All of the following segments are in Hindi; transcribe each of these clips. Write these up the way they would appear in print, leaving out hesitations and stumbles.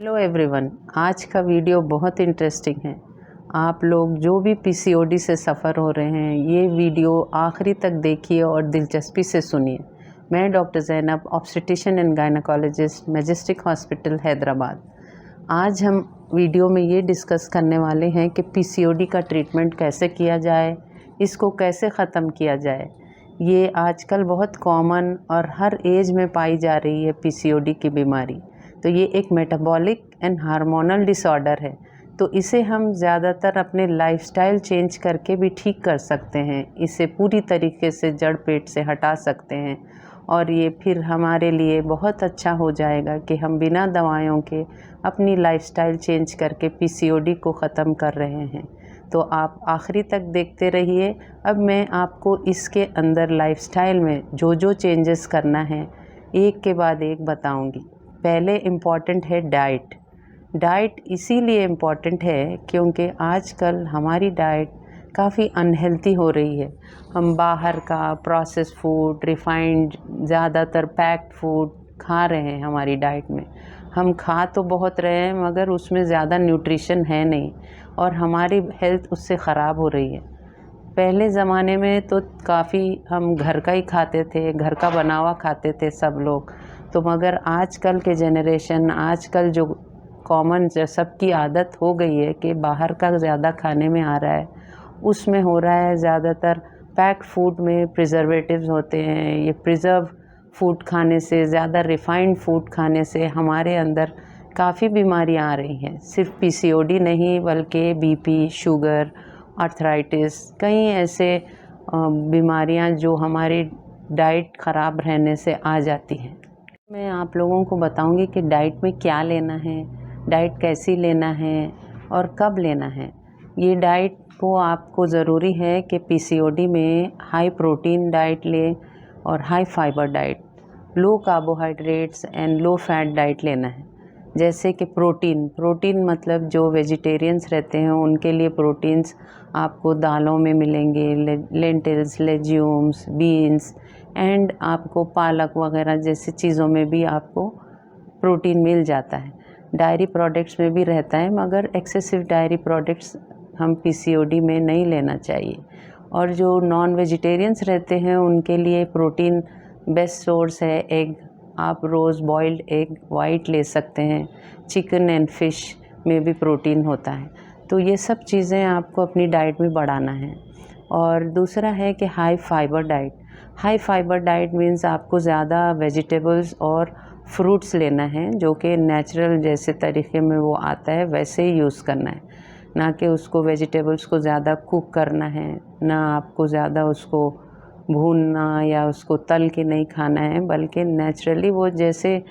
हेलो एवरीवन, आज का वीडियो बहुत इंटरेस्टिंग है। आप लोग जो भी पीसीओडी से सफ़र हो रहे हैं, ये वीडियो आखिरी तक देखिए और दिलचस्पी से सुनिए। मैं doctor Zainab, obstetrician and gynaecologist, majestic hospital Hyderabad. आज हम वीडियो में ये डिस्कस करने वाले हैं कि पीसीओडी का ट्रीटमेंट कैसे किया जाए, इसको कैसे ख़त्म किया जाए। ये आजकल बहुत कॉमन और हर एज में पाई जा रही है पीसीओडी की बीमारी। तो ये एक मेटाबॉलिक एंड हार्मोनल डिसऑर्डर है, तो इसे हम ज़्यादातर अपने लाइफस्टाइल चेंज करके भी ठीक कर सकते हैं। इसे पूरी तरीके से जड़ पेट से हटा सकते हैं और ये फिर हमारे लिए बहुत अच्छा हो जाएगा कि हम बिना दवाइयों के अपनी लाइफस्टाइल चेंज करके पीसीओडी को ख़त्म कर रहे हैं। तो आप आखिरी तक देखते रहिए। अब मैं आपको इसके अंदर लाइफस्टाइल में जो जो चेंजेस करना है एक के बाद एक बताऊंगी। पहले इम्पॉर्टेंट है डाइट। डाइट इसीलिए इम्पॉर्टेंट है क्योंकि आजकल हमारी डाइट काफ़ी अनहेल्थी हो रही है। हम बाहर का प्रोसेस फूड, रिफाइंड, ज़्यादातर पैक्ड फूड खा रहे हैं हमारी डाइट में। हम खा तो बहुत रहे हैं मगर उसमें ज़्यादा न्यूट्रिशन है नहीं और हमारी हेल्थ उससे ख़राब हो रही है। पहले ज़माने में तो काफ़ी हम घर का ही खाते थे, घर का बना हुआ खाते थे सब लोग। तो मगर आजकल के जनरेशन, आजकल जो कॉमन जो सबकी आदत हो गई है कि बाहर का ज़्यादा खाने में आ रहा है, उसमें हो रहा है ज़्यादातर पैक्ड फूड में प्रिजर्वेटिव्स होते हैं। ये प्रिजर्व फूड खाने से, ज़्यादा रिफाइंड फूड खाने से हमारे अंदर काफ़ी बीमारियां आ रही हैं। सिर्फ पीसीओडी नहीं बल्कि बीपी, शुगर, आर्थराइटिस, कई ऐसे बीमारियां जो हमारी डाइट ख़राब रहने से आ जाती हैं। मैं आप लोगों को बताऊंगी कि डाइट में क्या लेना है, डाइट कैसी लेना है और कब लेना है। ये डाइट को आपको ज़रूरी है कि पीसीओडी में हाई प्रोटीन डाइट लें और high fibre diet, low carbohydrates and low fat diet लेना है। जैसे कि प्रोटीन मतलब जो वेजिटेरियंस रहते हैं उनके लिए प्रोटीन्स आपको दालों में मिलेंगे, लेंटिल्स, लेज्यूम्स, बीन्स एंड आपको पालक वगैरह जैसी चीज़ों में भी आपको प्रोटीन मिल जाता है। डायरी प्रोडक्ट्स में भी रहता है मगर एक्सेसिव डायरी प्रोडक्ट्स हम पीसीओडी में नहीं लेना चाहिए। और जो नॉन वेजिटेरियंस रहते हैं उनके लिए प्रोटीन बेस्ट सोर्स है एग। आप रोज़ बॉइल्ड एग वाइट ले सकते हैं। चिकन एंड फिश में भी प्रोटीन होता है। तो ये सब चीज़ें आपको अपनी डाइट में बढ़ाना है। और दूसरा है कि high fibre diet. High fibre diet means आपको ज़्यादा वेजिटेबल्स और फ्रूट्स लेना है जो कि नेचुरल जैसे तरीके में वो आता है वैसे ही यूज़ करना है, ना कि उसको वेजिटेबल्स को ज़्यादा कुक करना है, ना आपको ज़्यादा उसको भूनना या उसको तल के नहीं खाना है, बल्कि नेचुरली वो जैसे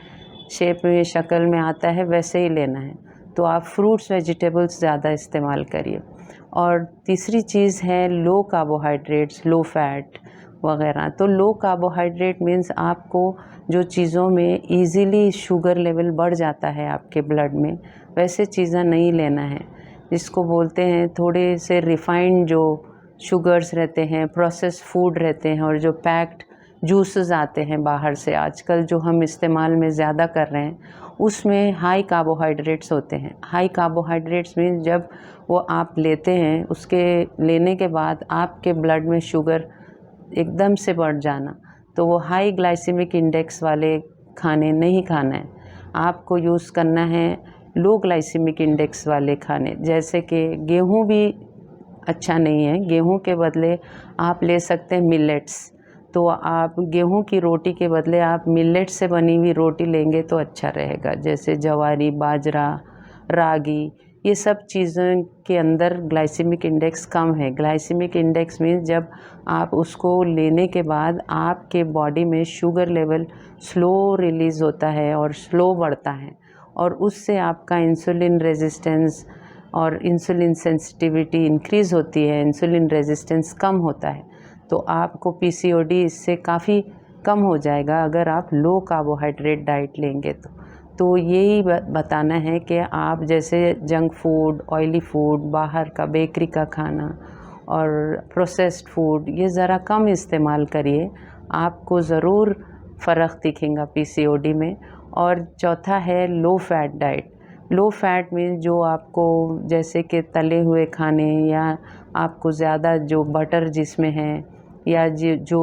शेप में, शक्ल में आता है वैसे ही लेना है। तो आप फ्रूट्स, वेजिटेबल्स ज़्यादा इस्तेमाल करिए। और तीसरी चीज़ है लो कार्बोहाइड्रेट्स, लो फैट वगैरह। तो लो कार्बोहाइड्रेट मीन्स आपको जो चीज़ों में इजीली शुगर लेवल बढ़ जाता है आपके ब्लड में, वैसे चीज़ें नहीं लेना है। जिसको बोलते हैं थोड़े से रिफाइंड जो शुगर्स रहते हैं, प्रोसेस फूड रहते हैं और जो पैक्ड जूसेस आते हैं बाहर से आजकल जो हम इस्तेमाल में ज़्यादा कर रहे हैं, उसमें हाई कार्बोहाइड्रेट्स होते हैं। हाई कार्बोहाइड्रेट्स में जब वो आप लेते हैं, उसके लेने के बाद आपके ब्लड में शुगर एकदम से बढ़ जाना, तो वो हाई ग्लाइसेमिक इंडेक्स वाले खाने नहीं खाना है। आपको यूज़ करना है लो ग्लाइसेमिक इंडेक्स वाले खाने। जैसे कि गेहूँ भी अच्छा नहीं है, गेहूँ के बदले आप ले सकते हैं मिलेट्स। तो आप गेहूँ की रोटी के बदले आप मिलेट से बनी हुई रोटी लेंगे तो अच्छा रहेगा। जैसे ज्वारी, बाजरा, रागी, ये सब चीज़ों के अंदर ग्लाइसेमिक इंडेक्स कम है। ग्लाइसेमिक इंडेक्स मीन्स जब आप उसको लेने के बाद आपके बॉडी में शुगर लेवल स्लो रिलीज़ होता है और स्लो बढ़ता है और उससे आपका इंसुलिन रेजिस्टेंस और इंसुलिन सेंसिटिविटी इंक्रीज़ होती है, इंसुलिन रेजिस्टेंस कम होता है। तो आपको पीसीओडी इससे काफ़ी कम हो जाएगा अगर आप लो कार्बोहाइड्रेट डाइट लेंगे तो यही बताना है कि आप जैसे जंक फूड, ऑयली फूड, बाहर का बेकरी का खाना और प्रोसेस्ड फूड ये ज़रा कम इस्तेमाल करिए। आपको ज़रूर फ़र्क दिखेगा पीसीओडी में। और चौथा है low fat diet. Low fat means जो आपको जैसे कि तले हुए खाने या आपको ज़्यादा जो बटर जिसमें है या जो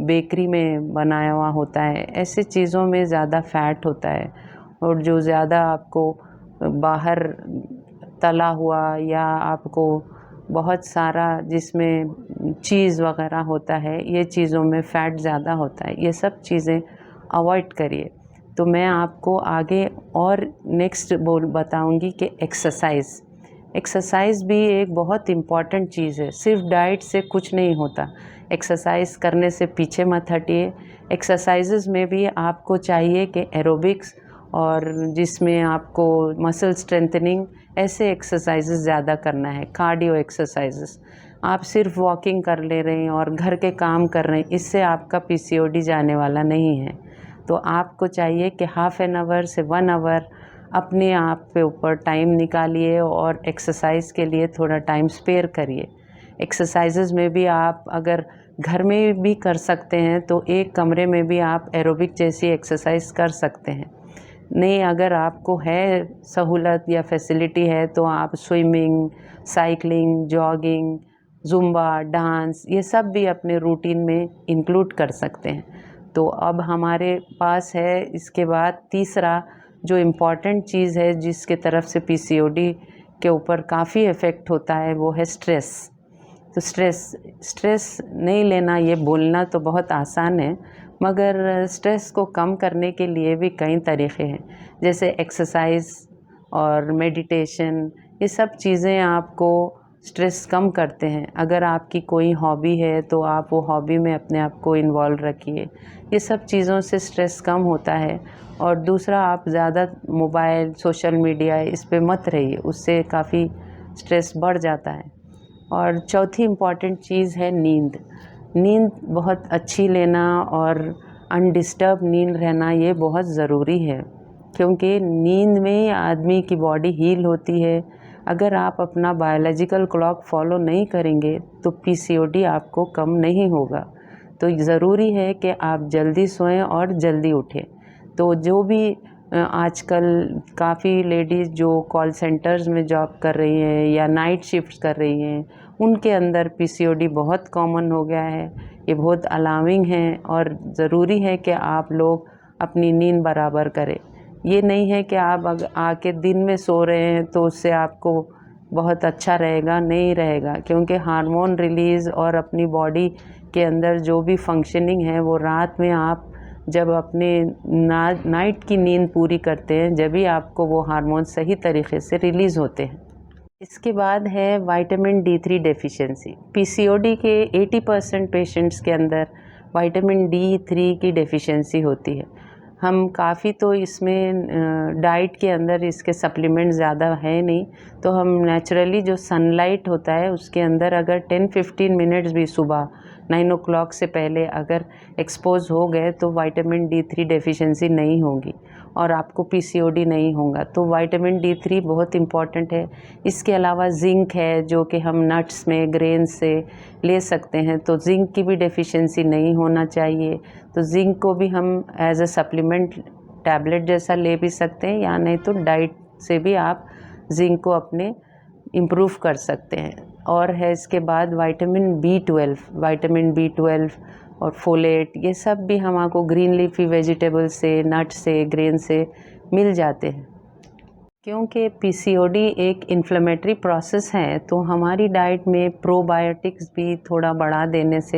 बेकरी में बनाया हुआ होता है, ऐसे चीज़ों में ज़्यादा फैट होता है। और जो ज़्यादा आपको बाहर तला हुआ या आपको बहुत सारा जिसमें चीज़ वगैरह होता है, ये चीज़ों में फ़ैट ज़्यादा होता है, ये सब चीज़ें अवॉइड करिए। तो मैं आपको आगे और नेक्स्ट बताऊंगी कि एक्सरसाइज़ भी एक बहुत इम्पॉर्टेंट चीज़ है। सिर्फ डाइट से कुछ नहीं होता, एक्सरसाइज करने से पीछे मत हटिए। एक्सरसाइजेज में भी आपको चाहिए कि एरोबिक्स और जिसमें आपको मसल स्ट्रेंथनिंग, ऐसे एक्सरसाइजेज ज़्यादा करना है। कार्डियो एक्सरसाइजेस, आप सिर्फ वॉकिंग कर ले रहे हैं और घर के काम कर रहे हैं, इससे आपका पीसीओडी जाने वाला नहीं है। तो आपको चाहिए कि हाफ़ एन आवर से 1 आवर अपने आप के ऊपर टाइम निकालिए और एक्सरसाइज के लिए थोड़ा टाइम स्पेयर करिए। एक्सरसाइजेज में भी आप अगर घर में भी कर सकते हैं तो एक कमरे में भी आप एरोबिक जैसी एक्सरसाइज कर सकते हैं। नहीं, अगर आपको है सहूलत या फैसिलिटी है तो आप swimming, cycling, jogging, Zumba, dance, ये सब भी अपने रूटीन में इंक्लूड कर सकते हैं। तो अब हमारे पास है इसके बाद तीसरा जो इम्पॉर्टेंट चीज़ है जिसके तरफ से पीसीओडी के ऊपर काफ़ी इफ़ेक्ट होता है, वो है स्ट्रेस। तो स्ट्रेस नहीं लेना, ये बोलना तो बहुत आसान है, मगर स्ट्रेस को कम करने के लिए भी कई तरीक़े हैं, जैसे एक्सरसाइज और मेडिटेशन। ये सब चीज़ें आपको स्ट्रेस कम करते हैं। अगर आपकी कोई हॉबी है तो आप वो हॉबी में अपने आप को इन्वॉल्व रखिए। ये सब चीज़ों से स्ट्रेस कम होता है। और दूसरा, आप ज़्यादा मोबाइल, सोशल मीडिया इस पे मत रहिए, उससे काफ़ी स्ट्रेस बढ़ जाता है। और चौथी इम्पॉर्टेंट चीज़ है नींद बहुत अच्छी लेना और अनडिस्टर्ब नींद रहना, ये बहुत ज़रूरी है, क्योंकि नींद में आदमी की बॉडी हील होती है। अगर आप अपना बायोलॉजिकल क्लॉक फॉलो नहीं करेंगे तो पीसीओडी आपको कम नहीं होगा। तो ज़रूरी है कि आप जल्दी सोएं और जल्दी उठें। तो जो भी आजकल काफ़ी लेडीज़ जो कॉल सेंटर्स में जॉब कर रही हैं या नाइट शिफ्ट्स कर रही हैं, उनके अंदर पीसीओडी बहुत कॉमन हो गया है। ये बहुत अलार्मिंग है और ज़रूरी है कि आप लोग अपनी नींद बराबर करें। ये नहीं है कि आप आके दिन में सो रहे हैं तो उससे आपको बहुत अच्छा रहेगा, नहीं रहेगा, क्योंकि हार्मोन रिलीज़ और अपनी बॉडी के अंदर जो भी फंक्शनिंग है वो रात में आप जब अपने नाइट की नींद पूरी करते हैं, जब भी आपको वो हार्मोन सही तरीके से रिलीज़ होते हैं। इसके बाद है विटामिन D3 डेफिशिएंसी। पीसीओडी के 80% पेशेंट्स के अंदर विटामिन D3 की डेफिशिएंसी होती है। हम काफ़ी तो इसमें डाइट के अंदर इसके सप्लीमेंट ज़्यादा है नहीं, तो हम नेचुरली जो सनलाइट होता है उसके अंदर अगर 10-15 मिनट्स भी सुबह 9 o'clock से पहले अगर एक्सपोज हो गए तो विटामिन D3 डेफिशिएंसी नहीं होगी और आपको पीसीओडी नहीं होगा। तो विटामिन D3 बहुत इम्पॉर्टेंट है। इसके अलावा जिंक है जो कि हम नट्स में, ग्रेन से ले सकते हैं, तो जिंक की भी डेफिशिएंसी नहीं होना चाहिए। तो जिंक को भी हम एज अ सप्लीमेंट टैबलेट जैसा ले भी सकते हैं, या नहीं तो डाइट से भी आप जिंक को अपने इम्प्रूव कर सकते हैं। और है इसके बाद विटामिन B12 और फोलेट, ये सब भी हमको ग्रीन लीफी वेजिटेबल से, नट से, ग्रेन से मिल जाते हैं। क्योंकि पीसीओडी एक इन्फ्लेमेटरी प्रोसेस है तो हमारी डाइट में प्रोबायोटिक्स भी थोड़ा बढ़ा देने से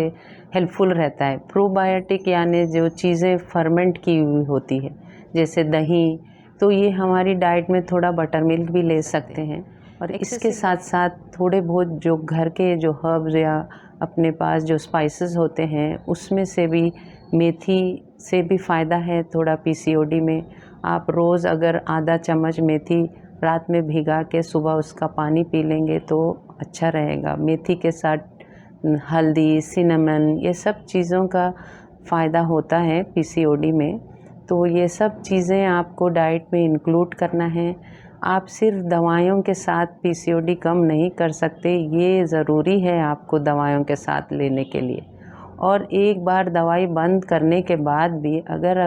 हेल्पफुल रहता है। प्रोबायोटिक यानी जो चीज़ें फर्मेंट की हुई होती है, जैसे दही, तो ये हमारी डाइट में थोड़ा बटर मिल्क भी ले सकते हैं। और इसके साथ साथ थोड़े बहुत जो घर के जो हर्ब्स या अपने पास जो स्पाइसेस होते हैं उसमें से भी, मेथी से भी फ़ायदा है थोड़ा पीसीओडी में। आप रोज़ अगर आधा चम्मच मेथी रात में भिगा के सुबह उसका पानी पी लेंगे तो अच्छा रहेगा। मेथी के साथ हल्दी, सिनेमन, ये सब चीज़ों का फ़ायदा होता है पीसीओडी में। तो ये सब चीज़ें आपको डाइट में इंक्लूड करना है। आप सिर्फ दवाइयों के साथ पीसीओडी कम नहीं कर सकते, ये ज़रूरी है आपको दवाइयों के साथ लेने के लिए। और एक बार दवाई बंद करने के बाद भी अगर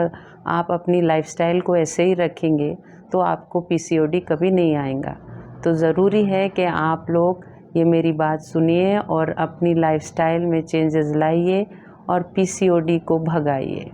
आप अपनी लाइफस्टाइल को ऐसे ही रखेंगे तो आपको पीसीओडी कभी नहीं आएगा। तो ज़रूरी है कि आप लोग ये मेरी बात सुनिए और अपनी लाइफस्टाइल में चेंजेस लाइए और पीसीओडी को भगाइए।